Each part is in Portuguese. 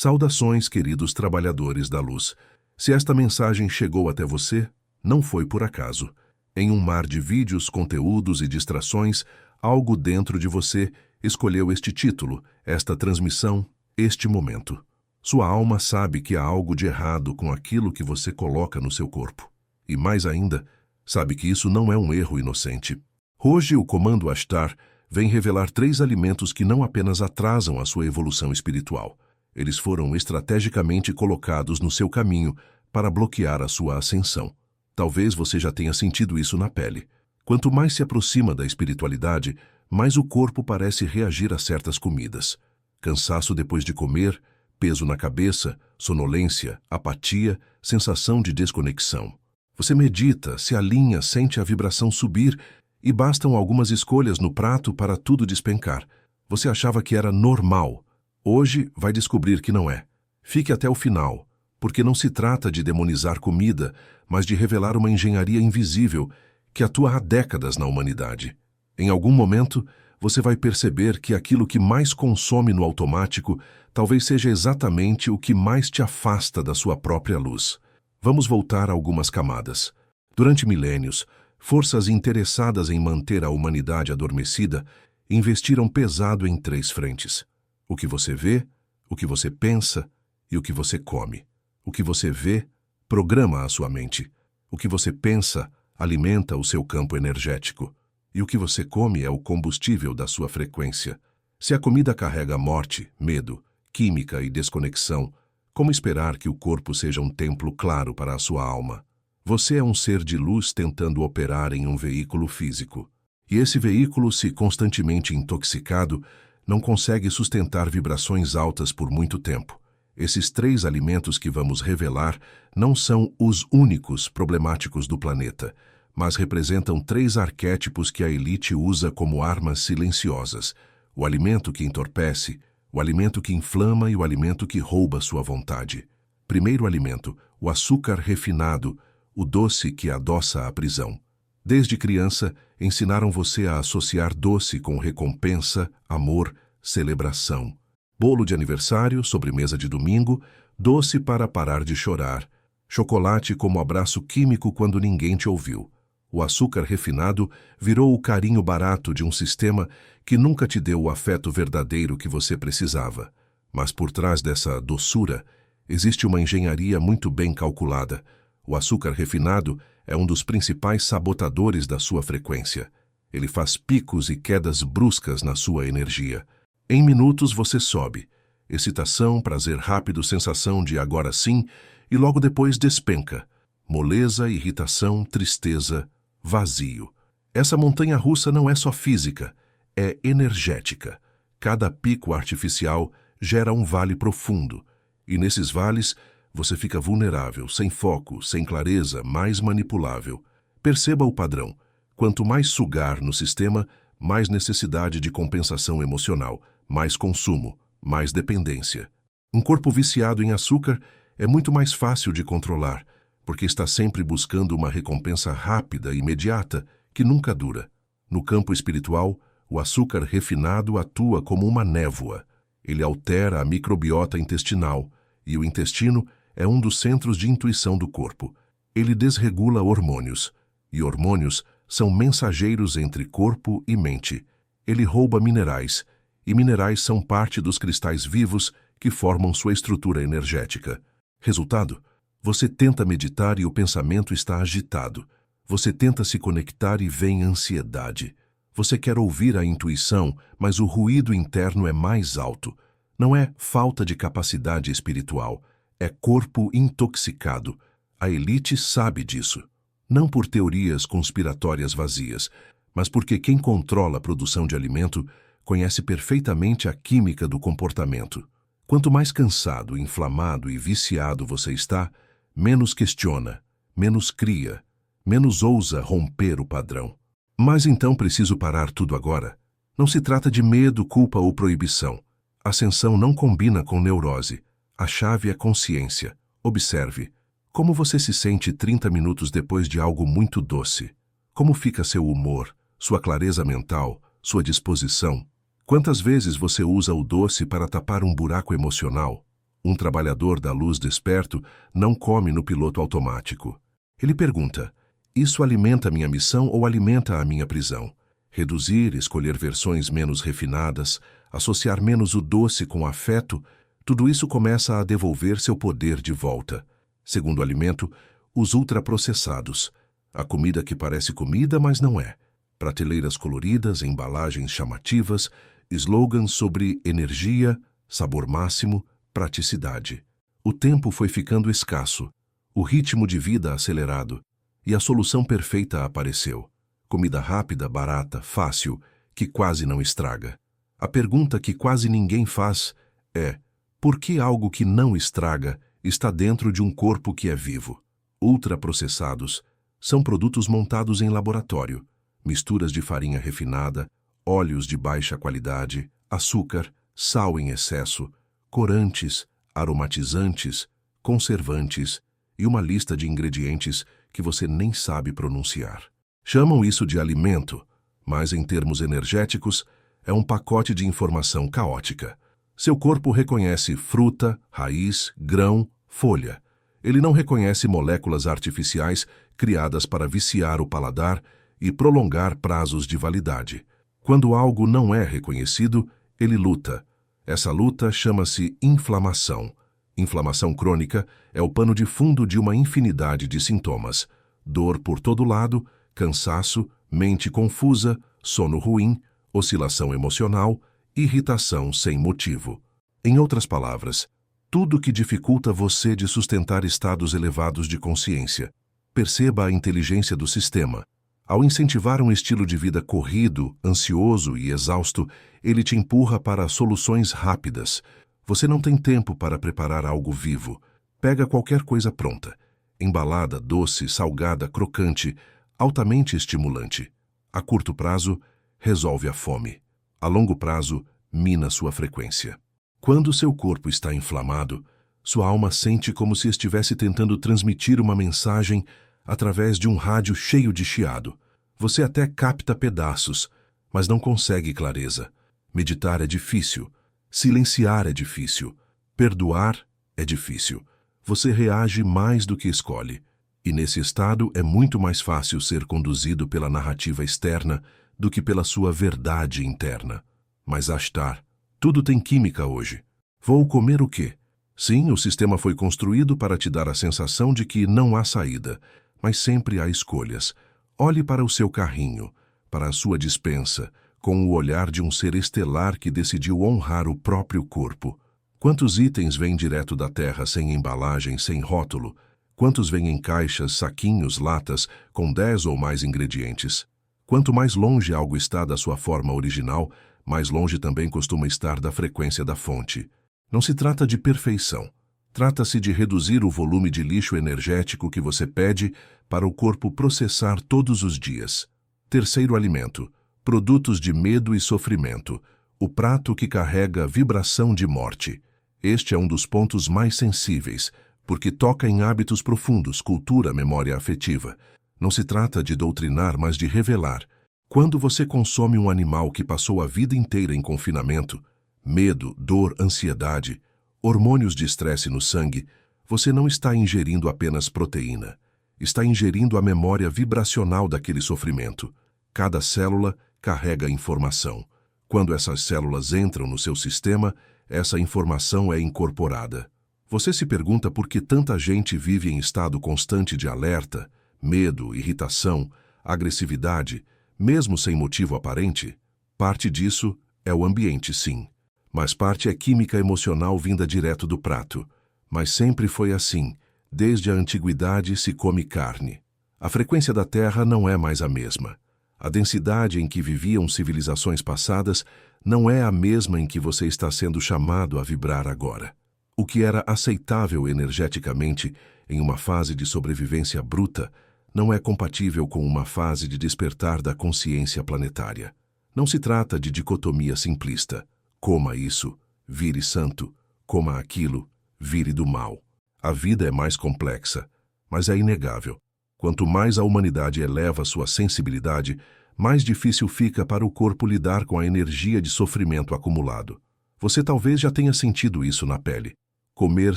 Saudações, queridos trabalhadores da luz. Se esta mensagem chegou até você, não foi por acaso. Em um mar de vídeos, conteúdos e distrações, algo dentro de você escolheu este título, esta transmissão, este momento. Sua alma sabe que há algo de errado com aquilo que você coloca no seu corpo. E mais ainda, sabe que isso não é um erro inocente. Hoje, o Comando Ashtar vem revelar 3 alimentos que não apenas atrasam a sua evolução espiritual. Eles foram estrategicamente colocados no seu caminho para bloquear a sua ascensão. Talvez você já tenha sentido isso na pele. Quanto mais se aproxima da espiritualidade, mais o corpo parece reagir a certas comidas. Cansaço depois de comer, peso na cabeça, sonolência, apatia, sensação de desconexão. Você medita, se alinha, sente a vibração subir e bastam algumas escolhas no prato para tudo despencar. Você achava que era normal. Hoje vai descobrir que não é. Fique até o final, porque não se trata de demonizar comida, mas de revelar uma engenharia invisível que atua há décadas na humanidade. Em algum momento, você vai perceber que aquilo que mais consome no automático talvez seja exatamente o que mais te afasta da sua própria luz. Vamos voltar a algumas camadas. Durante milênios, forças interessadas em manter a humanidade adormecida investiram pesado em 3 frentes. O que você vê, o que você pensa e o que você come. O que você vê programa a sua mente. O que você pensa alimenta o seu campo energético. E o que você come é o combustível da sua frequência. Se a comida carrega morte, medo, química e desconexão, como esperar que o corpo seja um templo claro para a sua alma? Você é um ser de luz tentando operar em um veículo físico. E esse veículo, se constantemente intoxicado, não consegue sustentar vibrações altas por muito tempo. Esses 3 alimentos que vamos revelar não são os únicos problemáticos do planeta, mas representam 3 arquétipos que a elite usa como armas silenciosas: o alimento que entorpece, o alimento que inflama e o alimento que rouba sua vontade. Primeiro alimento, o açúcar refinado, o doce que adoça a prisão. Desde criança, ensinaram você a associar doce com recompensa, amor, celebração. Bolo de aniversário, sobremesa de domingo, doce para parar de chorar. Chocolate como abraço químico quando ninguém te ouviu. O açúcar refinado virou o carinho barato de um sistema que nunca te deu o afeto verdadeiro que você precisava. Mas por trás dessa doçura, existe uma engenharia muito bem calculada. O açúcar refinado é um dos principais sabotadores da sua frequência. Ele faz picos e quedas bruscas na sua energia. Em minutos você sobe. Excitação, prazer rápido, sensação de agora sim, e logo depois despenca. Moleza, irritação, tristeza, vazio. Essa montanha-russa não é só física, é energética. Cada pico artificial gera um vale profundo, e nesses vales você fica vulnerável, sem foco, sem clareza, mais manipulável. Perceba o padrão. Quanto mais sugar no sistema, mais necessidade de compensação emocional, mais consumo, mais dependência. Um corpo viciado em açúcar é muito mais fácil de controlar, porque está sempre buscando uma recompensa rápida e imediata que nunca dura. No campo espiritual, o açúcar refinado atua como uma névoa. Ele altera a microbiota intestinal, e o intestino é um dos centros de intuição do corpo. Ele desregula hormônios, e hormônios são mensageiros entre corpo e mente. Ele rouba minerais, e minerais são parte dos cristais vivos que formam sua estrutura energética. Resultado? Você tenta meditar e o pensamento está agitado. Você tenta se conectar e vem ansiedade. Você quer ouvir a intuição, mas o ruído interno é mais alto. Não é falta de capacidade espiritual, é corpo intoxicado. A elite sabe disso. Não por teorias conspiratórias vazias, mas porque quem controla a produção de alimento conhece perfeitamente a química do comportamento. Quanto mais cansado, inflamado e viciado você está, menos questiona, menos cria, menos ousa romper o padrão. Mas então preciso parar tudo agora? Não se trata de medo, culpa ou proibição. Ascensão não combina com neurose. A chave é consciência. Observe. Como você se sente 30 minutos depois de algo muito doce? Como fica seu humor, sua clareza mental, sua disposição? Quantas vezes você usa o doce para tapar um buraco emocional? Um trabalhador da luz desperto não come no piloto automático. Ele pergunta: isso alimenta minha missão ou alimenta a minha prisão? Reduzir, escolher versões menos refinadas, associar menos o doce com afeto, tudo isso começa a devolver seu poder de volta. Segundo alimento, os ultraprocessados. A comida que parece comida, mas não é. Prateleiras coloridas, embalagens chamativas, slogans sobre energia, sabor máximo, praticidade. O tempo foi ficando escasso, o ritmo de vida acelerado, e a solução perfeita apareceu. Comida rápida, barata, fácil, que quase não estraga. A pergunta que quase ninguém faz é: por que algo que não estraga está dentro de um corpo que é vivo? Ultraprocessados são produtos montados em laboratório, misturas de farinha refinada, óleos de baixa qualidade, açúcar, sal em excesso, corantes, aromatizantes, conservantes e uma lista de ingredientes que você nem sabe pronunciar. Chamam isso de alimento, mas em termos energéticos, é um pacote de informação caótica. Seu corpo reconhece fruta, raiz, grão, folha. Ele não reconhece moléculas artificiais criadas para viciar o paladar e prolongar prazos de validade. Quando algo não é reconhecido, ele luta. Essa luta chama-se inflamação. Inflamação crônica é o pano de fundo de uma infinidade de sintomas: dor por todo lado, cansaço, mente confusa, sono ruim, oscilação emocional, irritação sem motivo. Em outras palavras, tudo que dificulta você de sustentar estados elevados de consciência. Perceba a inteligência do sistema. Ao incentivar um estilo de vida corrido, ansioso e exausto, ele te empurra para soluções rápidas. Você não tem tempo para preparar algo vivo. Pega qualquer coisa pronta. Embalada, doce, salgada, crocante, altamente estimulante. A curto prazo, resolve a fome. A longo prazo, mina sua frequência. Quando seu corpo está inflamado, sua alma sente como se estivesse tentando transmitir uma mensagem através de um rádio cheio de chiado. Você até capta pedaços, mas não consegue clareza. Meditar é difícil. Silenciar é difícil. Perdoar é difícil. Você reage mais do que escolhe. E nesse estado é muito mais fácil ser conduzido pela narrativa externa do que pela sua verdade interna. Mas Ashtar, tudo tem química hoje. Vou comer o quê? Sim, o sistema foi construído para te dar a sensação de que não há saída, mas sempre há escolhas. Olhe para o seu carrinho, para a sua despensa, com o olhar de um ser estelar que decidiu honrar o próprio corpo. Quantos itens vêm direto da terra sem embalagem, sem rótulo? Quantos vêm em caixas, saquinhos, latas, com 10 ou mais ingredientes? Quanto mais longe algo está da sua forma original, mais longe também costuma estar da frequência da fonte. Não se trata de perfeição. Trata-se de reduzir o volume de lixo energético que você pede para o corpo processar todos os dias. Terceiro alimento: produtos de medo e sofrimento. O prato que carrega vibração de morte. Este é um dos pontos mais sensíveis, porque toca em hábitos profundos, cultura, memória afetiva. Não se trata de doutrinar, mas de revelar. Quando você consome um animal que passou a vida inteira em confinamento, medo, dor, ansiedade, hormônios de estresse no sangue, você não está ingerindo apenas proteína. Está ingerindo a memória vibracional daquele sofrimento. Cada célula carrega informação. Quando essas células entram no seu sistema, essa informação é incorporada. Você se pergunta por que tanta gente vive em estado constante de alerta, medo, irritação, agressividade, mesmo sem motivo aparente? Parte disso é o ambiente, sim. Mas parte é química emocional vinda direto do prato. Mas sempre foi assim. Desde a antiguidade se come carne. A frequência da Terra não é mais a mesma. A densidade em que viviam civilizações passadas não é a mesma em que você está sendo chamado a vibrar agora. O que era aceitável energeticamente em uma fase de sobrevivência bruta não é compatível com uma fase de despertar da consciência planetária. Não se trata de dicotomia simplista. Coma isso, vire santo. Coma aquilo, vire do mal. A vida é mais complexa, mas é inegável. Quanto mais a humanidade eleva sua sensibilidade, mais difícil fica para o corpo lidar com a energia de sofrimento acumulado. Você talvez já tenha sentido isso na pele. comer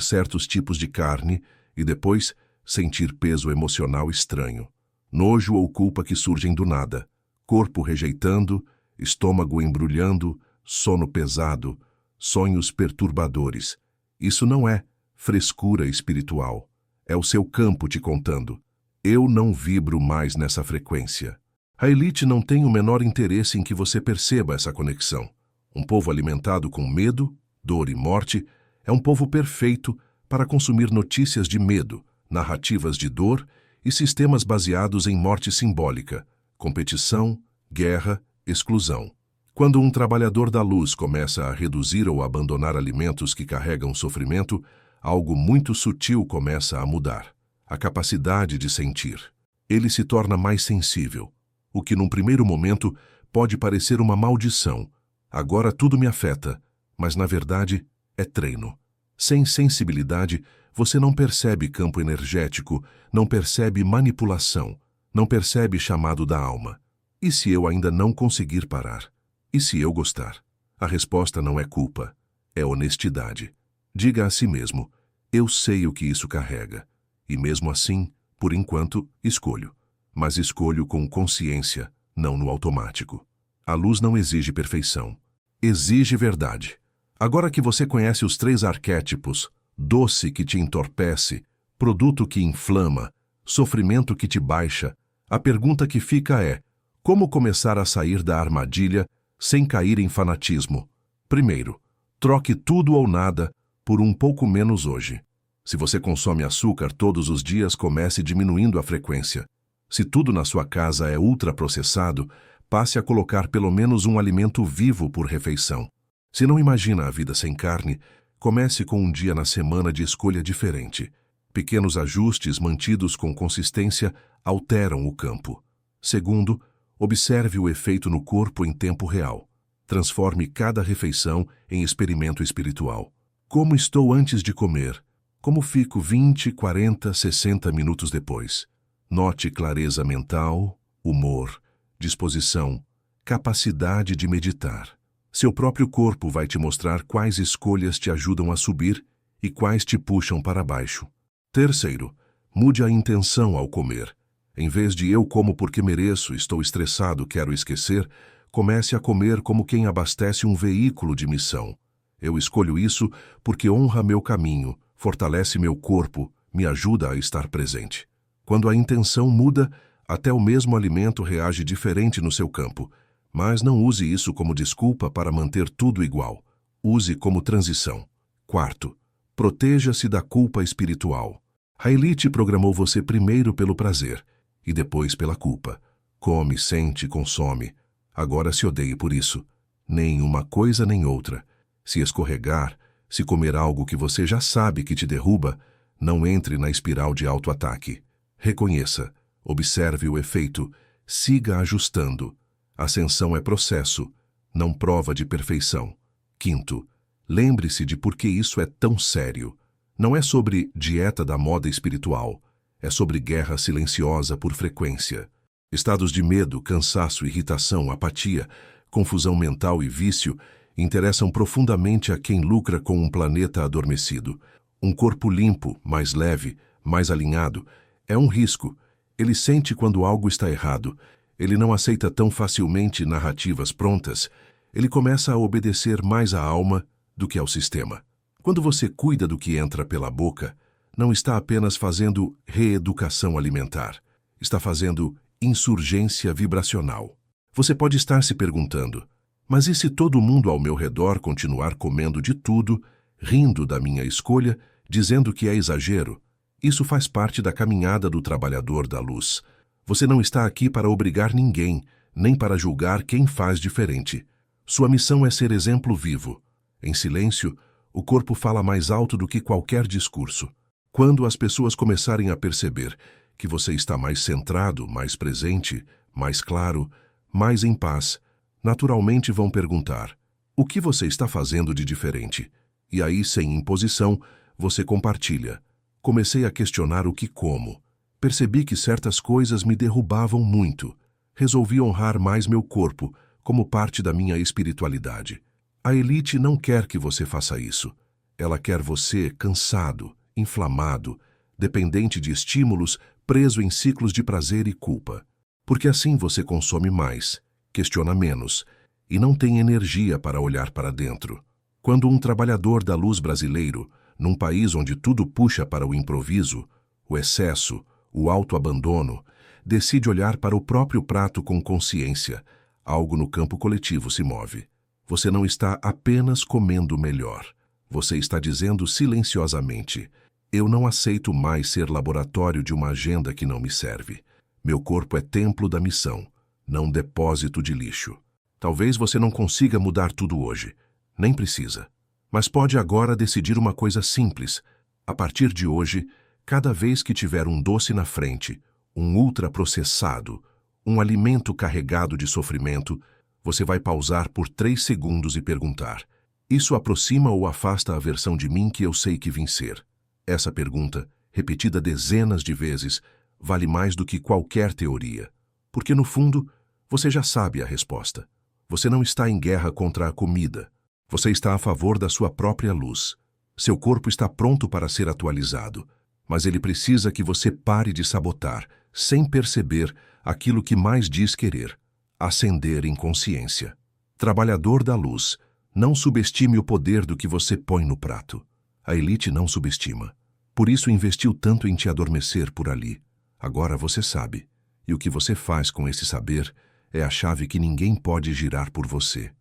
certos tipos de carne e depois sentir peso emocional estranho, nojo ou culpa que surgem do nada, corpo rejeitando, estômago embrulhando, sono pesado, sonhos perturbadores. Isso não é frescura espiritual. É o seu campo te contando. Eu não vibro mais nessa frequência. A elite não tem o menor interesse em que você perceba essa conexão. Um povo alimentado com medo, dor e morte é um povo perfeito para consumir notícias de medo, narrativas de dor e sistemas baseados em morte simbólica, competição, guerra, exclusão. Quando um trabalhador da luz começa a reduzir ou abandonar alimentos que carregam sofrimento, algo muito sutil começa a mudar. A capacidade de sentir. Ele se torna mais sensível, o que num primeiro momento pode parecer uma maldição. Agora tudo me afeta, mas na verdade é treino. Sem sensibilidade, você não percebe campo energético, não percebe manipulação, não percebe chamado da alma. E se eu ainda não conseguir parar? E se eu gostar? A resposta não é culpa, é honestidade. Diga a si mesmo, eu sei o que isso carrega. E mesmo assim, por enquanto, escolho. Mas escolho com consciência, não no automático. A luz não exige perfeição. Exige verdade. Agora que você conhece os 3 arquétipos, doce que te entorpece, produto que inflama, sofrimento que te baixa, a pergunta que fica é, como começar a sair da armadilha sem cair em fanatismo? Primeiro, troque tudo ou nada por um pouco menos hoje. Se você consome açúcar todos os dias, comece diminuindo a frequência. Se tudo na sua casa é ultraprocessado, passe a colocar pelo menos um alimento vivo por refeição. Se não imagina a vida sem carne, comece com um dia na semana de escolha diferente. Pequenos ajustes mantidos com consistência alteram o campo. Segundo, observe o efeito no corpo em tempo real. Transforme cada refeição em experimento espiritual. Como estou antes de comer? Como fico 20, 40, 60 minutos depois? Note clareza mental, humor, disposição, capacidade de meditar. Seu próprio corpo vai te mostrar quais escolhas te ajudam a subir e quais te puxam para baixo. Terceiro, mude a intenção ao comer. Em vez de eu como porque mereço, estou estressado, quero esquecer, comece a comer como quem abastece um veículo de missão. Eu escolho isso porque honra meu caminho, fortalece meu corpo, me ajuda a estar presente. Quando a intenção muda, até o mesmo alimento reage diferente no seu campo. Mas não use isso como desculpa para manter tudo igual. Use como transição. Quarto, proteja-se da culpa espiritual. A elite programou você primeiro pelo prazer e depois pela culpa. Come, sente, consome. Agora se odeie por isso. Nem uma coisa nem outra. Se escorregar, se comer algo que você já sabe que te derruba, não entre na espiral de autoataque. Reconheça, observe o efeito, siga ajustando. Ascensão é processo, não prova de perfeição. Quinto, lembre-se de por que isso é tão sério. Não é sobre dieta da moda espiritual, é sobre guerra silenciosa por frequência. Estados de medo, cansaço, irritação, apatia, confusão mental e vício interessam profundamente a quem lucra com um planeta adormecido. Um corpo limpo, mais leve, mais alinhado, é um risco. Ele sente quando algo está errado. Ele não aceita tão facilmente narrativas prontas. Ele começa a obedecer mais à alma do que ao sistema. Quando você cuida do que entra pela boca, não está apenas fazendo reeducação alimentar. Está fazendo insurgência vibracional. Você pode estar se perguntando, mas e se todo mundo ao meu redor continuar comendo de tudo, rindo da minha escolha, dizendo que é exagero? Isso faz parte da caminhada do trabalhador da luz. Você não está aqui para obrigar ninguém, nem para julgar quem faz diferente. Sua missão é ser exemplo vivo. Em silêncio, o corpo fala mais alto do que qualquer discurso. Quando as pessoas começarem a perceber que você está mais centrado, mais presente, mais claro, mais em paz, naturalmente vão perguntar: o que você está fazendo de diferente? E aí, sem imposição, você compartilha. Comecei a questionar o que como. Percebi que certas coisas me derrubavam muito. Resolvi honrar mais meu corpo, como parte da minha espiritualidade. A elite não quer que você faça isso. Ela quer você cansado, inflamado, dependente de estímulos, preso em ciclos de prazer e culpa. Porque assim você consome mais, questiona menos e não tem energia para olhar para dentro. Quando um trabalhador da luz brasileiro, num país onde tudo puxa para o improviso, o excesso, o autoabandono, decide olhar para o próprio prato com consciência, algo no campo coletivo se move. Você não está apenas comendo melhor. Você está dizendo silenciosamente: eu não aceito mais ser laboratório de uma agenda que não me serve. Meu corpo é templo da missão, não depósito de lixo. Talvez você não consiga mudar tudo hoje. Nem precisa. Mas pode agora decidir uma coisa simples. A partir de hoje, cada vez que tiver um doce na frente, um ultraprocessado, um alimento carregado de sofrimento, você vai pausar por 3 segundos e perguntar: isso aproxima ou afasta a versão de mim que eu sei que vim ser? Essa pergunta, repetida dezenas de vezes, vale mais do que qualquer teoria. Porque, no fundo, você já sabe a resposta. Você não está em guerra contra a comida. Você está a favor da sua própria luz. Seu corpo está pronto para ser atualizado, mas ele precisa que você pare de sabotar, sem perceber, aquilo que mais diz querer: ascender em consciência. Trabalhador da luz, não subestime o poder do que você põe no prato. A elite não subestima. Por isso investiu tanto em te adormecer por ali. Agora você sabe. E o que você faz com esse saber é a chave que ninguém pode girar por você.